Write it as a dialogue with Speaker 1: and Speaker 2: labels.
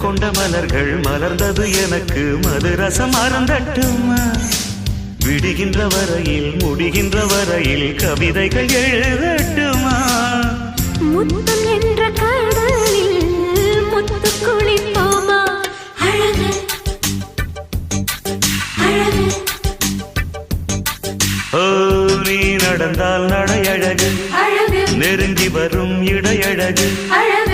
Speaker 1: கொண்ட மலர்கள் மலர்ந்தது எனக்கு மதுரசம் அருந்தட்டுமா விடுகின்ற வரையில் முடிகின்ற வரையில் கவிதைகள் எழுதட்டுமா
Speaker 2: முத்தம் என்ற கடலில் முத்து குளிப்போமா அழகு அழகு
Speaker 1: ஓ நீ நடந்தால் நடையழகு
Speaker 2: அழகு
Speaker 1: நெருங்கி வரும் இடையழகு
Speaker 2: அழகு